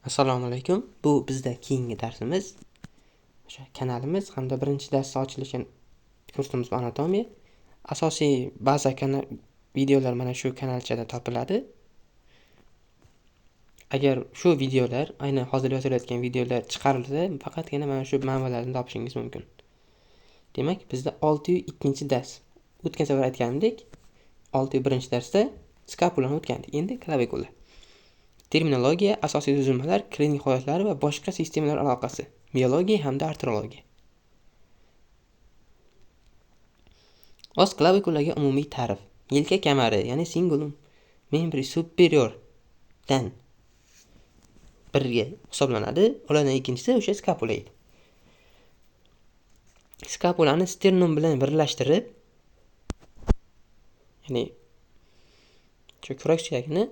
Assalomu alaykum. Bu bizda keyingi darsimiz, o'sha kanalimiz hamda birinchi darsda ochilgan kursimiz anatomiya. Asosiy baza videolar mana shu kanalchada topiladi. Agar shu videolar, aynan hozir yozilayotgan videolar chiqarilsa, faqatgina mana shu manbalarni topishingiz mumkin. Demak, bizda 602-dars. O'tgan safar aytganimdek, 601-darsda skapulani o'tgandik. Endi klavikula. Terminologiya, asosiy tuzilmalar, klinik holatlari va boshqa sistemalar aloqasi, biologiya hamda arterologiya. Os klavikulaga umumiy ta'rif. Yelka kamari, ya'ni cingulum membri superior dan birga hisoblanadi. Ulardan ikkinchisi o'sha skapula edi. Skapulani sternum bilan birlashtirib, ya'ni kurak suyagini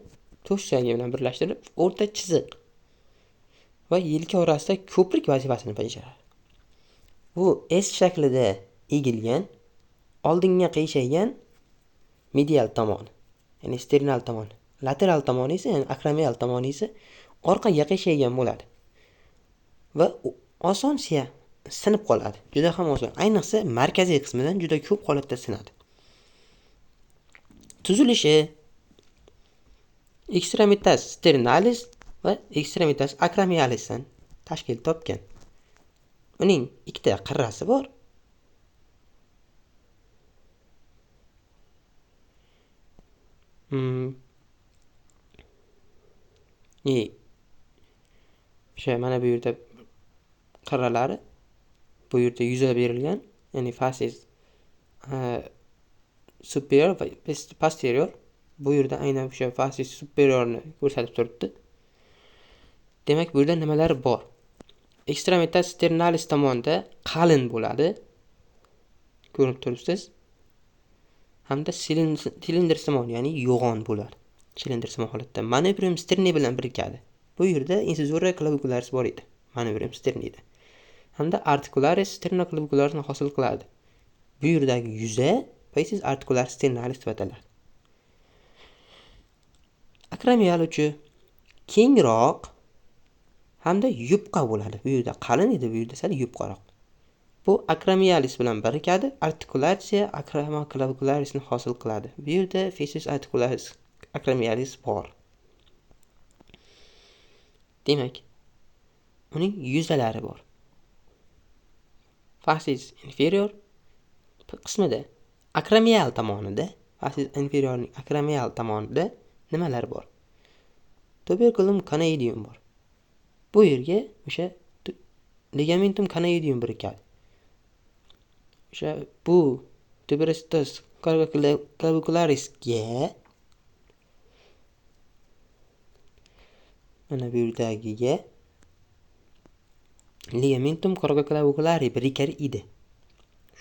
to'sh suyagi bilan birlashtirib, o'rta chiziq va yelka orasida ko'prik vazifasini bajaradi. Bu S shaklida egilgan, oldinga qiyshaygan medial tomoni, ya'ni sternal tomoni. Lateral tomoni esa, ya'ni akramial tomoni esa orqaga qiyshaygan bo'ladi. Va oson sinib qoladi. Juda ham oson. Ayniqsa markaziy qismidan juda ko'p holatda sinadi. Tuzilishi extremitas sternalis va extremitas acromialisdan tashkil topgan. Uning ikkita qirrasi bor. Mana bu yerda qirralari, bu yerda yuza berilgan, ya'ni facies superior va posterior. Bu yerda aynan o'sha facies superiorni ko'rsatib turibdi. Demak, bu yerda nimalar bor? Extremitas sternalis tomonda qalin bo'ladi. Ko'rib turibsiz. Hamda silindrsimon, ya'ni yo'g'on bo'ladi. Silindrsimon holatda manebrium sterni bilan birikadi. Bu yerda incisura clavicularis bor edi. Manebrium sternida. Hamda articularis sternoclavicularisni hosil qiladi. Bu yerdagi yuza facies articularis sternalis deb ataladi. Akramial uchi kengroq hamda yupqa bo'ladi. Bu yerda qalin edi, bu yerda sal yupqaroq. Bu akramialis bilan birikadi, artikulatsiya acromoclavicularisni hosil qiladi. Bu yerda facies articularis akramialis bor. Demak, uning yuzalari bor. Facies inferior qismida, akramial tomonida, facies inferiorning akramial tomonida nimalar bor? Tuberculum canoideum bor. Bu yerga o'sha ligamentum canoideum birikadi. O'sha bu tuberostos clavicularisga mana bu yerdagiga ligamentum corticoclavicularis birikar edi.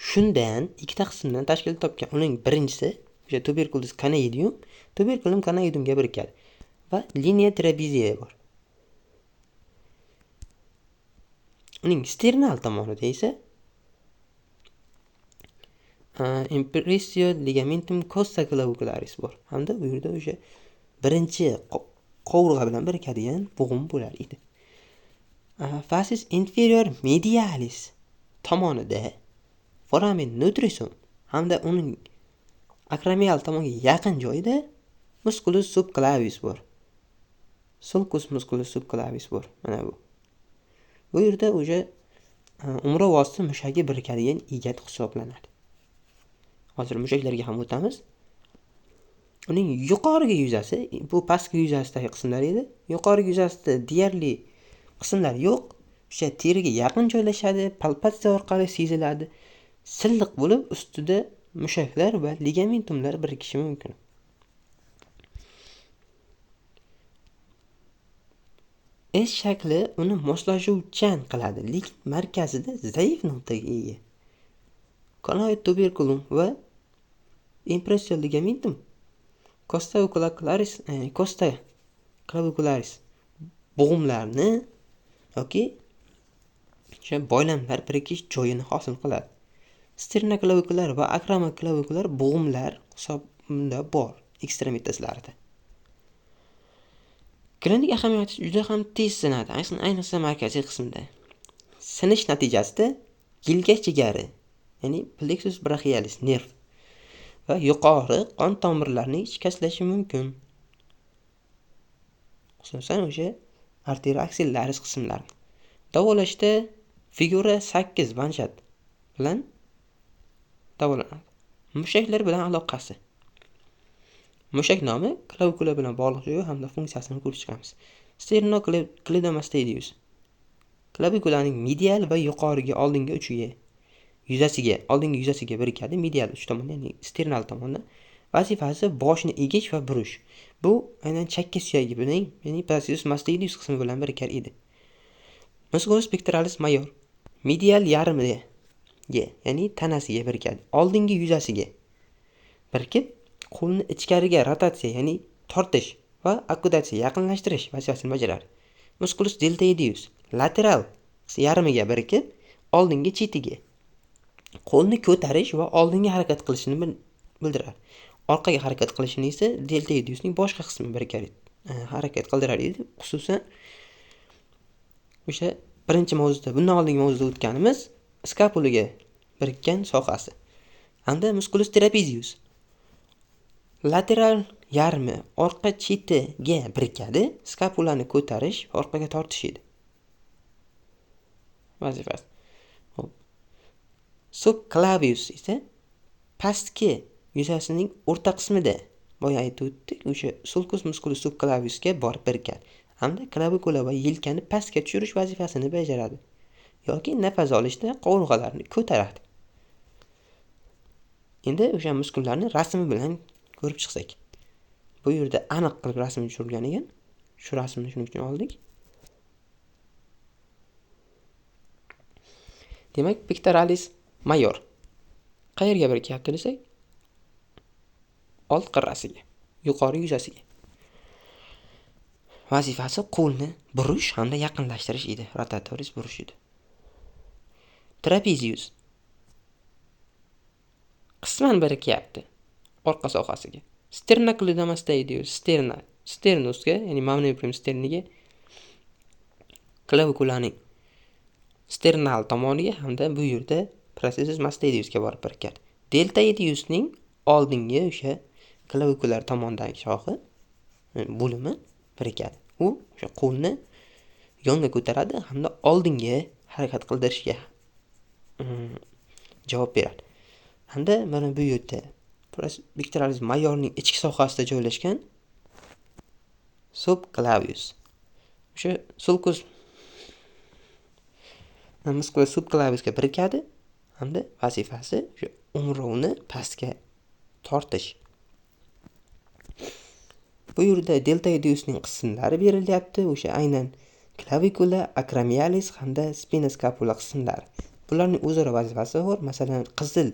Shundan ikkita qismdan tashkil topgan. Uning birinchisi o'sha tuberculum canoideumga birikadi va linea trapeziya bor. Uning sternal tomonida esa impressio ligamentum costa clavicularis bor. Hamda bu yerda o'sha birinchi qovurg'a bilan birikadigan bo'g'im bo'lar edi. Facies inferior medialis tomonida foramen nutrisum hamda uning akramial tomonga yaqin joyida musculus subclavis bor. Sulcus musculus subclavis bor. Mana bu. Bu yerda o'sha umra vosti mushagi birikadigan egat hisoblanadi. Hozir mushaklarga ham o'tamiz. Uning yuqorgi yuzasi, bu pastki yuzasidagi qismlar edi. Yuqorgi yuzasida deyarli qismlar yo'q. O'sha teriga yaqin joylashadi, palpatsiya orqali seziladi. Silliq bo'lib, ustida mushaklar va ligamentumlar birikishi mumkin. S shakli uni moslashuvchan qiladi, lekin markazida zaif nuqtaga ega. Conoid tuberculum va impressio ligamentum costa clavicularis bo'g'imlarni yoki o'sha boylamlar birikish joyini hosil qiladi. Sternoclavicular va acromoclavicular bo'g'imlar hisobida bor ekstremiteslarida. Klinik ahamiyati juda ham tez sinadi, ayniqsa markaziy qismda. Sinish natijasida yelka jigari, ya'ni plexus brachialis nerv va yuqori qon tomirlarining shikastlashi mumkin. Xususan o'sha arterioaksillaris qismlarni. Davolashda figura 8 banshat bilan davolanadi. Mushaklar bilan aloqasi. Mushak nomi klavikula bilan bog'liq joyi hamda funksiyasini ko'rib chiqamiz. Sternocleidomastoideus. Klavikulaning medial va yuqoriga oldingi uchiga, oldingi yuzasiga birikadi. Medial uch tomonda, ya'ni sternal tomonda. Vazifasi boshni egish va burish. Bu aynan chakka suyagi bilan, ya'ni Pachyus mastoideus qismi bilan birikar edi. Musculus pectoralis major. Medial yarmiga, ya'ni tanasiga birikadi. Oldingi yuzasiga birikib, qo'lni ichkariga rotatsiya, ya'ni tortish va akkudatsiya, yaqinlashtirish vazifasini bajaradi. Musculus deltoideus. Lateral yarmiga birikib, oldingi chetiga qo'lni ko'tarish va oldinga harakat qilishini bildiradi. Orqaga harakat qilishini esa deltoideusning boshqa qismi birikar edi. Harakat qildirar edi. Xususan o'sha birinchi mavzuda, bundan oldingi mavzuda o'tganimiz skapulaga birikkan sohasi. Hamda musculus trapezius. Lateral yarmi orqa chetiga birikadi, skapulani ko'tarish va orqaga tortish edi vazifasi. Xo'p. Subclavius esa pastki yuzasining o'rta qismida, boya aytib o'tdik, o'sha sulcus musculus subclaviusga borib birikadi. Hamda klavikula va yelkani pastga tushirish vazifasini bajaradi. Yoki nafas olishda qovurg'alarni ko'taradi. Endi o'sha muskullarni rasmi bilan ko'rib chiqsak. Bu yerda aniq qilib rasmni tushirilgan ekan. Shu rasmni shuning uchun oldik. Demak, pectoralis major qayerga birikyapti desak, old qirrasiga, yuqori yuzasiga. Vazifasi qo'lni burish hamda yaqinlashtirish edi, rotatoris burish edi. Trapezius qisman birikyapti orqa sohasiga. Sternocleidomastoideus sternusga, ya'ni magnum sterniga, klavikulaning sternal tomoniga hamda bu yerda Pachyus mastoideusga borib birikadi. Deltoideusning oldingi o'sha klavikular tomondagi shoxi, bo'limi birikadi. U o'sha qo'lni yonga ko'taradi hamda oldinga harakat qildirishga javob beradi. Hamda mana bu yerda pectoralis majorning ichki sohasida joylashgan subclavius. O'sha sulcus musculus subclaviusga birikadi hamda vazifasi o'sha umrovni pastga tortish. Bu yerda deltoideusning qismlari berilyapti. O'sha aynan clavikula, acromialis hamda spinoscapula qismlari. Bularning o'zaro vazifasi bor. Masalan, qizil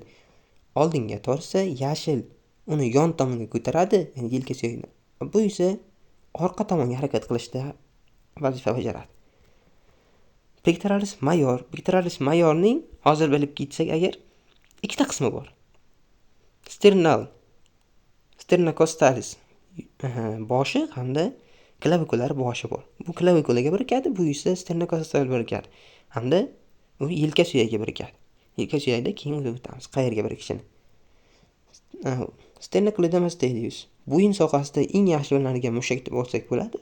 oldinga tortsa, yashil uni yon tomonga ko'taradi, ya'ni yelka suyagini. Bu esa orqa tomonga harakat qilishda vazifa bajaradi. Pectoralis majorning hozir bilib ketsak agar ikkita qismi bor. Sternocostalis boshi hamda klavikular boshi bor. Bu klavikulaga birikadi, bu esa sternocostal birikadi. Hamda u yelka suyagiga birikadi. Yelka suyagida keyin o'zib o'tamiz qayerga birikishini. Sternocleidomastoideus bo'yin sohasida eng yaxshi bilinadigan mushak deb olsak bo'ladi.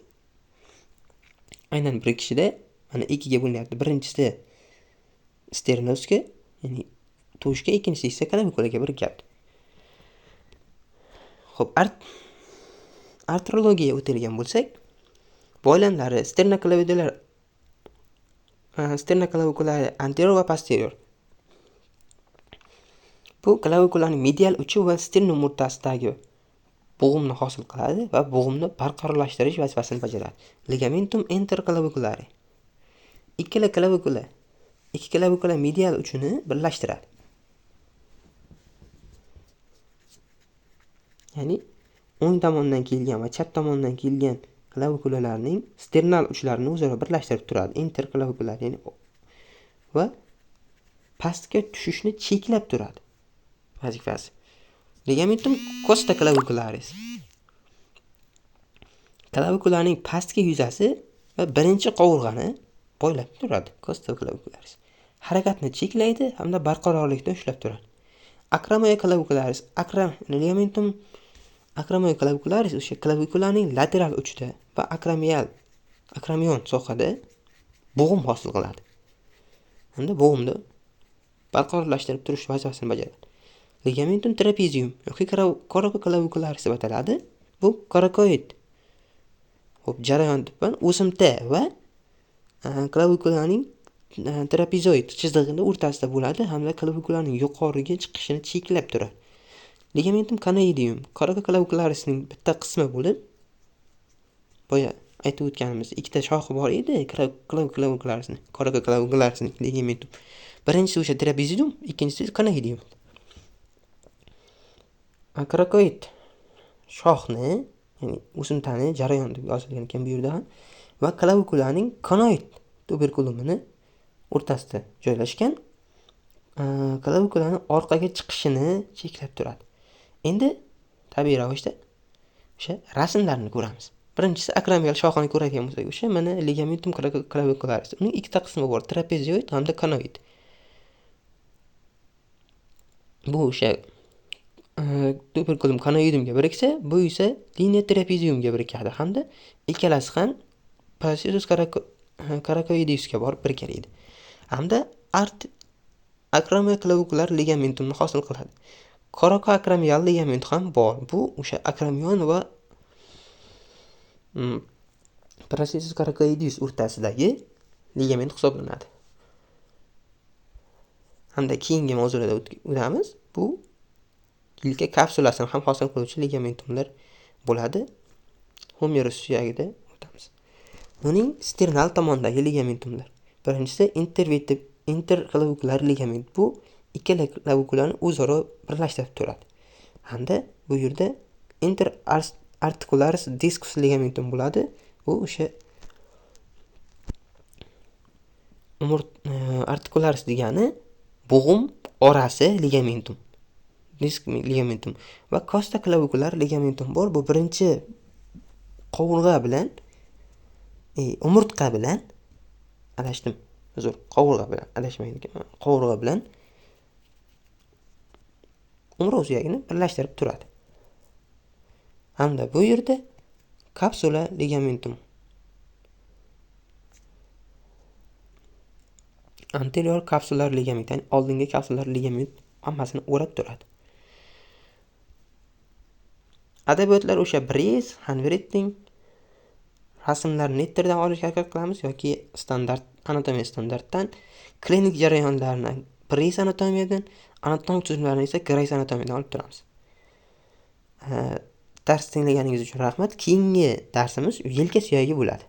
Aynan birikishida mana ikkiga bo'linyapti. Birinchisi sternusga, ya'ni to'shga, ikkinchisi esa klavikulaga birikadi. Xo'p, arterologiyaga o'tilgan bo'lsak, bo'ylamlari sternoclavicular anterior va posterior. Bu klavikulaning medial uchi va sternum o'rtasidagi bo'g'imni hosil qiladi va bo'g'imni barqarorlashtirish vazifasini bajaradi. Ligamentum interclaviculare. Ikki klavikula medial uchini birlashtiradi. Ya'ni o'ng tomondan kelgan va chap tomondan kelgan klavikulalarning sternal uchlarini o'zaro birlashtirib turadi. Interclavicular, ya'ni va pastga tushishni cheklab turadi. Vazifasi. Ligamentum costa clavicularis. Klavikularning pastki yuzasi va birinchi qovurg'ani boylab turadi. Costa clavicularis. Harakatni cheklaydi hamda barqarorlikni ushlab turadi. Acromion clavicularis, ligamentum acromion clavicularis o'sha klavikularning lateral uchida va akramion sohada bo'g'im hosil qiladi. Hamda bo'g'imni barqarorlashtirib turish vazifasini bajaradi. Ligamentum trapezium yoki coracoclavicularis deb ataladi. Bu coracoid jarayon tuban o'simta va klavikularning trapezoid chizig'ini o'rtasida bo'ladi hamda klavikularning yuqoriga chiqishini cheklab turadi. Ligamentum canoideum coracoclavicularisning bitta qismi bo'lib, boya aytib o'tganimiz ikkita shoxi bor edi coracoclavicularisning ligamentum. Birinchisi o'sha trapezium, ikkinchisi canoideum. Coracoid shoxni, ya'ni o'simtani jarayon deb yozilgan ekan bu yerda ham, va klavikularning conoid tuberkulumini o'rtasida joylashgan, klavikularning orqaga chiqishini cheklab turadi. Endi tabiiy ravishda o'sha rasmlarni ko'ramiz. Birinchisi akramial shoxini ko'radigan bo'lsak, o'sha mana ligamentum clavicularis. Uning ikkita qismi bor, trapezioid hamda conoid. Bu o'sha tuberkulum conoidumga biriksa, bu esa linea trapeziumga birikadi hamda ikkalasi ham processus coracoideusga borib birikadi. Hamda acromioclavicular ligamentumni hosil qiladi. Coracoacromial ligament ham bor. Bu o'sha akramion va processus coracoideus o'rtasidagi ligament hisoblanadi. Hamda keyingi mavzuda o'tamiz. Bu yilka kapsulasini ham hosil qiluvchi ligamentumlar bo'ladi. Humerus suyagida o'tamiz. Uning sternal tomondagi ligamentumlar. Birinchisi interclavicular ligament. Bu ikkala klavikularni o'zaro birlashtirib turadi. Hamda bu yerda interarticularis discus ligamentum bo'ladi. Bu o'sha articularis degani bo'g'im orasi ligamentum. Disk ligamentum va costa clavicular ligamentum bor. Bu birinchi qovurg'a bilan umurtqa bilan adashdim. Uzr, qovurg'a bilan adashmaydi. Qovurg'a bilan umra suyagini birlashtirib turadi. Hamda bu yerda kapsula ligamentum, anterior kapsular ligament, ya'ni oldingi kapsular ligament hammasini o'rab turadi. Adabiyotlar o'sha Breiz, handwriting rasmlarni netterdan olishga harakat qilamiz yoki standart anatomiya standartdan, klinik jarayonlarni Breiz anatomiyadan, anatomik tuzumlarni esa Grace anatomiyadan olib turamiz. Dars tinglaganingіз uchun rahmat. Keyingi darsimiz yelka suyagi bo'ladi.